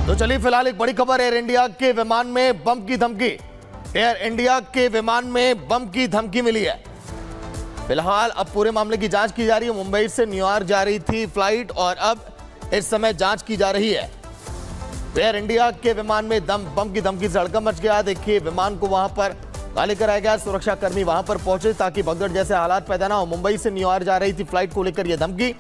तो चलिए फिलहाल एक बड़ी खबर, एयर इंडिया के विमान में बम की धमकी। एयर इंडिया के विमान में बम की धमकी मिली है। फिलहाल अब पूरे मामले की जांच की जा रही है। मुंबई से न्यूयॉर्क जा रही थी फ्लाइट और अब इस समय जांच की जा रही है। एयर इंडिया के विमान में बम की धमकी से हड़कंप मच गया। देखिए, विमान को वहां पर खाली कराया गया। सुरक्षाकर्मी वहां पर पहुंचे ताकि भगदड़ जैसे हालात पैदा ना हो। मुंबई से न्यूयॉर्क जा रही थी फ्लाइट को लेकर यह धमकी।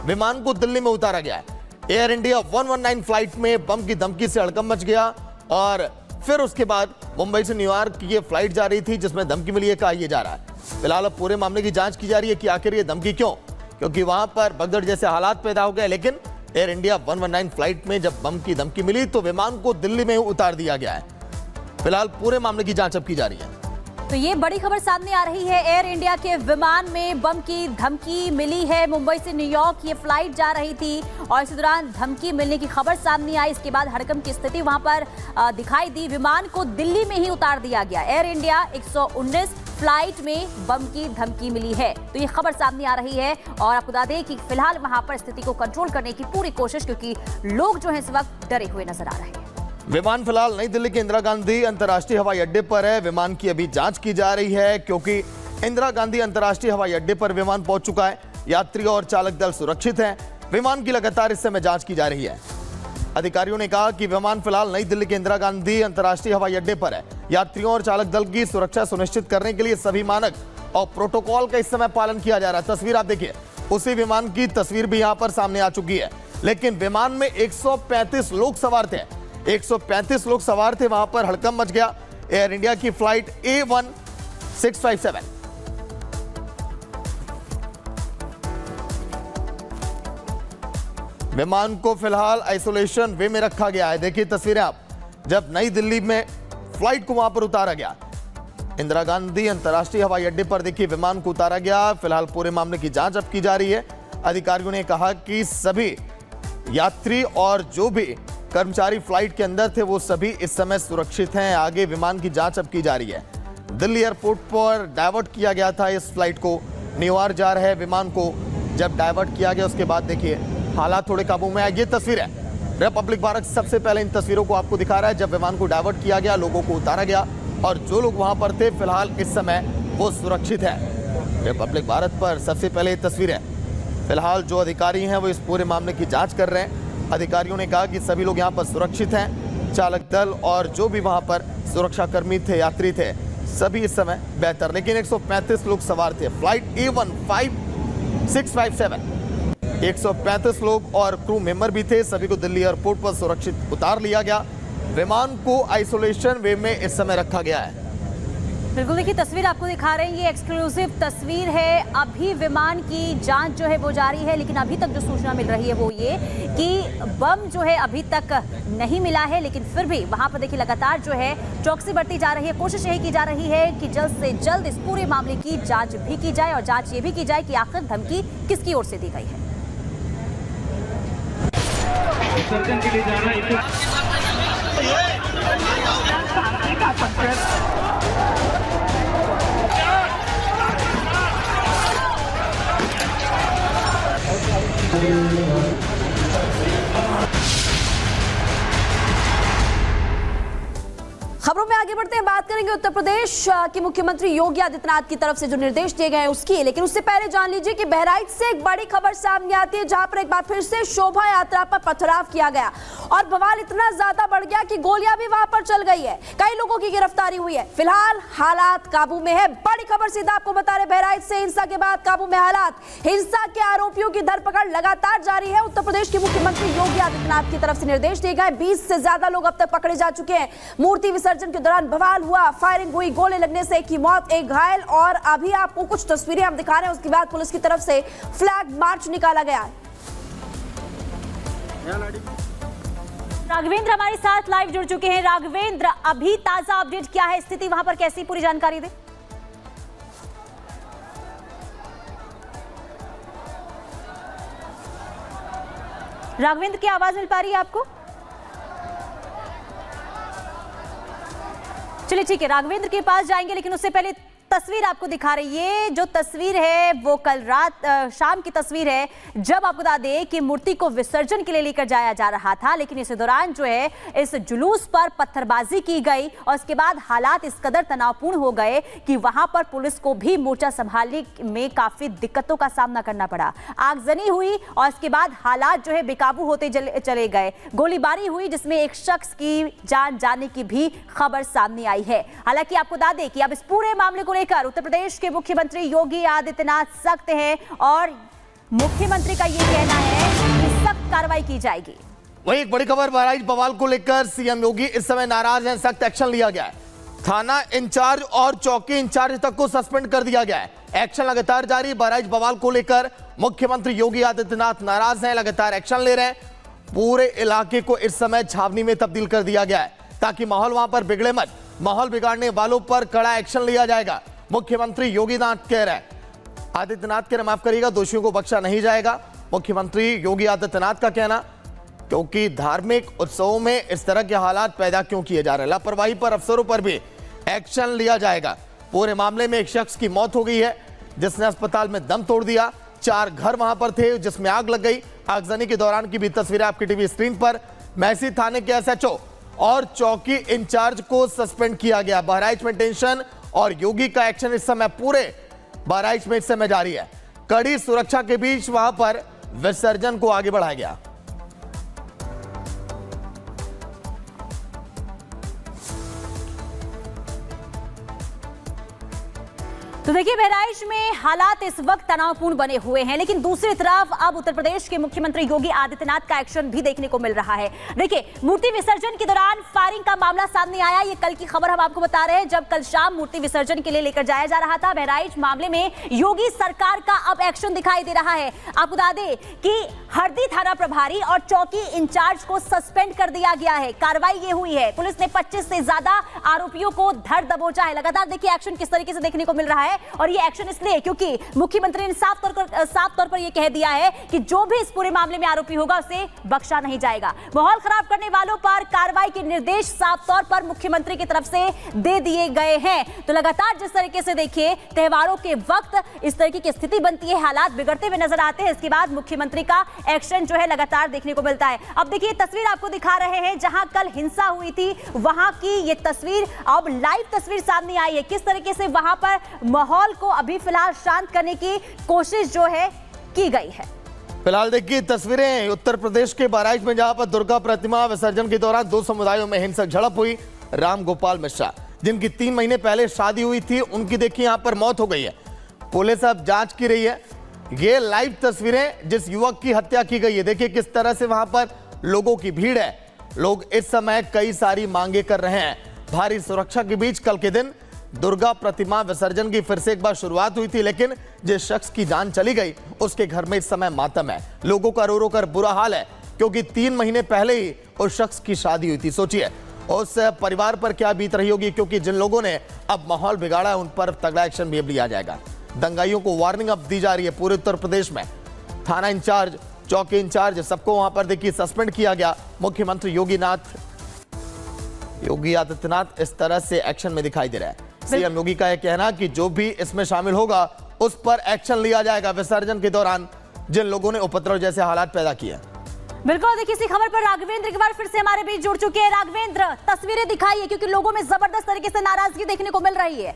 विमान को दिल्ली में उतारा गया है। एयर इंडिया 119 फ्लाइट में बम की धमकी से हड़कंप मच गया और फिर उसके बाद मुंबई से न्यूयॉर्क की ये फ्लाइट जा रही थी जिसमें धमकी मिली है, कहा यह जा रहा है। फिलहाल अब पूरे मामले की जांच की जा रही है कि आखिर ये धमकी क्यों, क्योंकि वहां पर भगदड़ जैसे हालात पैदा हो गए। लेकिन एयर इंडिया 119 फ्लाइट में जब बम की धमकी मिली तो विमान को दिल्ली में उतार दिया गया है। फिलहाल पूरे मामले की जांच अब की जा रही है। तो ये बड़ी खबर सामने आ रही है। एयर इंडिया के विमान में बम की धमकी मिली है। मुंबई से न्यूयॉर्क ये फ्लाइट जा रही थी और इस दौरान धमकी मिलने की खबर सामने आई। इसके बाद हड़कंप की स्थिति वहां पर दिखाई दी। विमान को दिल्ली में ही उतार दिया गया। एयर इंडिया 119 फ्लाइट में बम की धमकी मिली है। तो ये खबर सामने आ रही है और आपको बता दें कि फिलहाल वहां पर स्थिति को कंट्रोल करने की पूरी कोशिश, क्योंकि लोग जो है इस वक्त डरे हुए नजर आ रहे हैं। विमान फिलहाल नई दिल्ली के इंदिरा गांधी अंतर्राष्ट्रीय हवाई अड्डे पर है। विमान की अभी जांच की जा रही है क्योंकि इंदिरा गांधी अंतर्राष्ट्रीय हवाई अड्डे पर विमान पहुंच चुका है। यात्री और चालक दल सुरक्षित हैं। विमान की लगातार इस समय जांच की जा रही है। अधिकारियों ने कहा कि विमान फिलहाल नई दिल्ली के इंदिरा गांधी अंतर्राष्ट्रीय हवाई अड्डे पर है। यात्रियों और चालक दल की सुरक्षा सुनिश्चित करने के लिए सभी मानक और प्रोटोकॉल का इस समय पालन किया जा रहा है। तस्वीर आप देखिए, उसी विमान की तस्वीर भी यहां पर सामने आ चुकी है। लेकिन विमान में 135 लोग सवार थे। 135 लोग सवार थे। वहां पर हड़कंप मच गया। एयर इंडिया की फ्लाइट A1657 विमान को फिलहाल आइसोलेशन वे में रखा गया है। देखिए तस्वीरें आप, जब नई दिल्ली में फ्लाइट को वहां पर उतारा गया, इंदिरा गांधी अंतर्राष्ट्रीय हवाई अड्डे पर देखिए विमान को उतारा गया। फिलहाल पूरे मामले की जांच अब की जा रही है। अधिकारियों ने कहा कि सभी यात्री और जो भी कर्मचारी फ्लाइट के अंदर थे वो सभी इस समय सुरक्षित हैं। आगे विमान की जांच अब की जा रही है। दिल्ली एयरपोर्ट पर डायवर्ट किया गया था इस फ्लाइट को। न्यूयॉर्क जा रहे विमान को जब डायवर्ट किया गया उसके बाद देखिए हालात थोड़े काबू में आए। ये तस्वीर है, रिपब्लिक भारत सबसे पहले इन तस्वीरों को आपको दिखा रहा है जब विमान को डायवर्ट किया गया, लोगों को उतारा गया और जो लोग वहां पर थे फिलहाल इस समय वो सुरक्षित है। रिपब्लिक भारत पर सबसे पहले ये तस्वीर है। फिलहाल जो अधिकारी हैं वो इस पूरे मामले की जांच कर रहे हैं। अधिकारियों ने कहा कि सभी लोग यहां पर सुरक्षित हैं। चालक दल और जो भी वहां पर सुरक्षाकर्मी थे, यात्री थे, सभी इस समय बेहतर। लेकिन 135 लोग सवार थे। फ्लाइट A1657 135 लोग और क्रू मेंबर भी थे। सभी को दिल्ली एयरपोर्ट पर सुरक्षित उतार लिया गया। विमान को आइसोलेशन वे में इस समय रखा गया है। बिल्कुल, देखिए तस्वीर आपको दिखा रहे हैं, ये एक्सक्लूसिव तस्वीर है। अभी विमान की जांच जो है वो जारी है, लेकिन अभी तक जो सूचना मिल रही है वो ये कि बम जो है अभी तक नहीं मिला है। लेकिन फिर भी वहां पर देखिए लगातार जो है चौकसी बरती जा रही है। कोशिश यही की जा रही है कि जल्द से जल्द इस पूरे मामले की जांच भी की जाए और जांच ये भी की जाए कि आखिर धमकी किसकी ओर से दी गई है। खबरों में आगे बढ़ते हैं, बात करेंगे उत्तर प्रदेश के मुख्यमंत्री योगी आदित्यनाथ की तरफ से जो निर्देश दिए गए हैं उसकी। लेकिन उससे पहले जान लीजिए कि बहराइच से एक बड़ी खबर सामने आती है जहां पर एक बार फिर से शोभा यात्रा पर पथराव किया गया और बवाल इतना ज्यादा बढ़ गया कि गोलियां भी वहां पर चल गई है। कई लोगों की गिरफ्तारी हुई है। फिलहाल हालात काबू में है। बड़ी खबर सीधा आपको बता रहे, बहराइच से हिंसा के बाद काबू में हालात। हिंसा के आरोपियों की धरपकड़ लगातार जारी है। उत्तर प्रदेश के मुख्यमंत्री योगी आदित्यनाथ की तरफ से निर्देश दिए गए। 20 से ज्यादा लोग अब तक पकड़े जा चुके हैं। मूर्ति विसर्जन के दौरान बवाल हुआ, फायरिंग हुई, गोले लगने से एक की मौत, एक घायल। और अभी आपको कुछ तस्वीरें हम दिखा रहे हैं। उसके बाद पुलिस की तरफ से फ्लैग मार्च निकाला गया है। राघवेंद्र हमारे साथ लाइव जुड़ चुके हैं। राघवेंद्र, अभी ताजा अपडेट क्या है, स्थिति वहां पर कैसी, पूरी जानकारी दें। राघवेंद्र की आवाज मिल पा रही है आपको? चलिए ठीक है, राघवेंद्र के पास जाएंगे, लेकिन उससे पहले तस्वीर आपको दिखा रही है, जो तस्वीर है वो कल रात शाम की तस्वीर है, जब आपको बता दें कि मूर्ति को विसर्जन के लिए लेकर जाया जा रहा था, लेकिन इस दौरान जो है इस जुलूस पर पत्थरबाजी की गई और इसके बाद हालात इस कदर तनावपूर्ण हो गए कि वहां पर पुलिस को भी मोर्चा संभालने में काफी दिक्कतों का सामना करना पड़ा। आगजनी हुई और इसके बाद हालात जो है बेकाबू होते चले गए। गोलीबारी हुई जिसमें एक शख्स की जान जाने की भी खबर सामने आई है। हालांकि आपको बता दें कि अब इस पूरे मामले को लेकर उत्तर प्रदेश के मुख्यमंत्री योगी आदित्यनाथ सख्त हैं और मुख्यमंत्री का यह कहना है कि सख्त कार्रवाई की जाएगी। वही एक बड़ी खबर, बहराइच बवाल को लेकर सीएम योगी इस समय नाराज हैं। सख्त एक्शन लिया गया है। थाना इंचार्ज और चौकी इंचार्ज तक को सस्पेंड कर दिया गया है। एक्शन लगातार जारी। बहराइच बवाल को लेकर मुख्यमंत्री योगी आदित्यनाथ नाराज हैं, लगातार एक्शन ले रहे हैं। पूरे इलाके को इस समय छावनी में तब्दील कर दिया गया है ताकि माहौल वहां पर बिगड़े मत। माहौल बिगाड़ने वालों पर कड़ा एक्शन लिया जाएगा, मुख्यमंत्री योगी आदित्यनाथ कह रहे हैं। आदित्यनाथ कह रहे, माफ करिएगा, दोषियों को बख्शा नहीं जाएगा। मुख्यमंत्री योगी आदित्यनाथ का कहना, क्योंकि धार्मिक उत्सवों में इस तरह के हालात पैदा क्यों किए जा रहे हैं। लापरवाही पर अफसरों पर भी एक्शन लिया जाएगा। पूरे मामले में एक शख्स की मौत हो गई है जिसने अस्पताल में दम तोड़ दिया। 4 घर वहां पर थे जिसमें आग लग गई। आगजनी के दौरान की भी तस्वीरें आपकी टीवी स्क्रीन पर। मैसी थाने के एसएचओ और चौकी इंचार्ज को सस्पेंड किया गया। बहराइच में टेंशन और योगी का एक्शन इस समय पूरे बहराइच में इस समय जारी है। कड़ी सुरक्षा के बीच वहां पर विसर्जन को आगे बढ़ाया गया। तो देखिए, बहराइच में हालात इस वक्त तनावपूर्ण बने हुए हैं, लेकिन दूसरी तरफ अब उत्तर प्रदेश के मुख्यमंत्री योगी आदित्यनाथ का एक्शन भी देखने को मिल रहा है। देखिए, मूर्ति विसर्जन के दौरान फायरिंग का मामला सामने आया। ये कल की खबर हम आपको बता रहे हैं, जब कल शाम मूर्ति विसर्जन के लिए लेकर जाया जा रहा था। बहराइच मामले में योगी सरकार का अब एक्शन दिखाई दे रहा है। आपको बता दें कि हरदी थाना प्रभारी और चौकी इंचार्ज को सस्पेंड कर दिया गया है। कार्रवाई ये हुई है। पुलिस ने 25 से ज्यादा आरोपियों को धर दबोचा है। लगातार देखिए एक्शन किस तरीके से देखने को मिल रहा है, और ये एक्शन इसलिए क्योंकि मुख्यमंत्री ने साफ तौर पर यह कह दिया है कि जो भी इस पूरे मामले में आरोपी होगा उसे बख्शा नहीं जाएगा। माहौल खराब करने वालों पर कार्रवाई के निर्देश साफ तौर पर मुख्यमंत्री की तरफ से दे दिए गए हैं। तो लगातार जिस तरीके से देखिए त्योहारों के वक्त इस तरीके की स्थिति बनती है, हालात बिगड़ते हुए नजर आते हैं, इसके बाद मुख्यमंत्री का एक्शन जो है लगातार देखने को मिलता है। अब देखिए तस्वीर आपको दिखा रहे हैं, जहां कल हिंसा हुई थी वहां की ये तस्वीर, अब लाइव तस्वीर सामने आई है। किस तरीके से वहां पर माहौल को अभी फिलहाल शांत करने की कोशिश जो है की गई है। फिलहाल देखिए तस्वीरें उत्तर प्रदेश के बहराइच में, जहां पर दुर्गा प्रतिमा विसर्जन के दौरान 2 समुदायों में हिंसक झड़प हुई। राम गोपाल मिश्रा, जिनकी 3 महीने पहले शादी हुई थी, उनकी देखिए यहां पर मौत हो गई है। पुलिस अब जांच की रही है। ये लाइव तस्वीरें जिस युवक की हत्या की गई है, देखिए किस तरह से वहां पर लोगों की भीड़ है। लोग इस समय कई सारी मांगे कर रहे हैं। भारी सुरक्षा के बीच कल के दिन दुर्गा प्रतिमा विसर्जन की फिर से एक बार शुरुआत हुई थी, लेकिन जिस शख्स की जान चली गई उसके घर में इस समय मातम है। लोगों का रो रो कर बुरा हाल है, क्योंकि 3 महीने पहले ही उस शख्स की शादी हुई थी। सोचिए उस परिवार पर क्या बीत रही होगी, क्योंकि जिन लोगों ने अब माहौल बिगाड़ा है उन पर तगड़ा एक्शन भी अब लिया जाएगा। दंगाइयों को वार्निंग अब दी जा रही है पूरे उत्तर प्रदेश में। थाना इंचार्ज, चौकी इंचार्ज, सबको वहां पर देखिए सस्पेंड किया गया। मुख्यमंत्री योगी आदित्यनाथ इस तरह से एक्शन में दिखाई दे रहा है। सीएम योगी का यह कहना कि जो भी इसमें शामिल होगा उस पर एक्शन लिया जाएगा। विसर्जन के दौरान जिन लोगों ने उपद्रव जैसे हालात पैदा किए। बिल्कुल, देखिए इसी खबर पर राघवेंद्र एक बार फिर से हमारे बीच जुड़ चुके हैं। राघवेंद्र, तस्वीरें दिखाइए, क्योंकि लोगों में जबरदस्त तरीके से नाराजगी देखने को मिल रही है।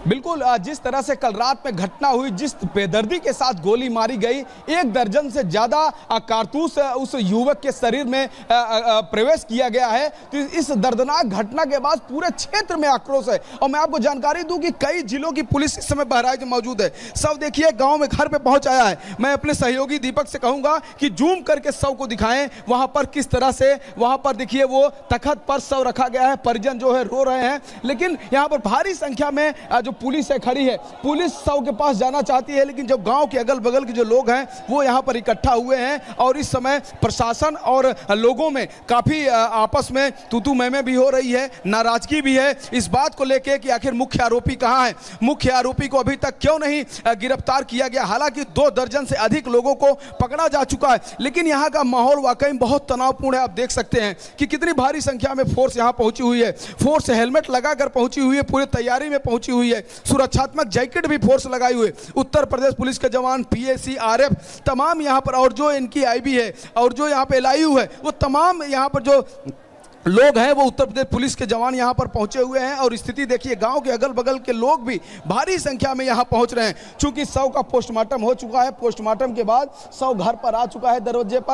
बिल्कुल, जिस तरह से कल रात में घटना हुई, जिस बेदर्दी के साथ गोली मारी गई, 1 दर्जन से ज्यादा कारतूस उस युवक के शरीर में प्रवेश किया गया है। तो इस दर्दनाक घटना के बाद पूरे क्षेत्र में आक्रोश है। और मैं आपको जानकारी दूं कि कई जिलों की पुलिस इस समय बहराइच में मौजूद है। सब देखिए गांव में घर पे पहुंच आया है। मैं अपने सहयोगी दीपक से कहूंगा कि जूम करके शव को दिखाएं, वहां पर किस तरह से वहां पर देखिए वो तख्त पर शव रखा गया है। परिजन जो है रो रहे हैं, लेकिन यहाँ पर भारी संख्या में जो पुलिस है खड़ी है, पुलिस शव के पास जाना चाहती है, लेकिन जब गांव के अगल बगल के जो लोग हैं वो यहां पर इकट्ठा हुए हैं और इस समय प्रशासन और लोगों में काफी आपस में तू मैं भी हो रही है, नाराजगी भी है इस बात को लेकर कि आखिर मुख्य आरोपी कहां है, मुख्य आरोपी को अभी तक क्यों नहीं गिरफ्तार किया गया। हालांकि 2 दर्जन से अधिक लोगों को पकड़ा जा चुका है, लेकिन यहां का माहौल वाकई बहुत तनावपूर्ण है। आप देख सकते हैं कि कितनी भारी संख्या में फोर्स यहां पहुंची हुई है, फोर्स हेलमेट लगाकर पहुंची हुई है, पूरी तैयारी में पहुंची हुई है, सुरक्षात्मक जैकेट भी फोर्स लगाई हुई है। उत्तर प्रदेश पुलिस के जवान, पीएसी, आरएफ तमाम यहां पर, और जो इनकी आईबी है और जो यहां पे एलआईयू है, वो तमाम यहां पर जो लोग हैं वो उत्तर प्रदेश पुलिस के जवान यहां पर पहुंचे हुए हैं। और स्थिति देखिए, गांव के अगल बगल के लोग भी भारी संख्या में यहां पहुंच रहे हैं। चूंकि शव का पोस्टमार्टम हो चुका है, पोस्टमार्टम के बाद शव घर पर आ चुका है दरवाजे पर।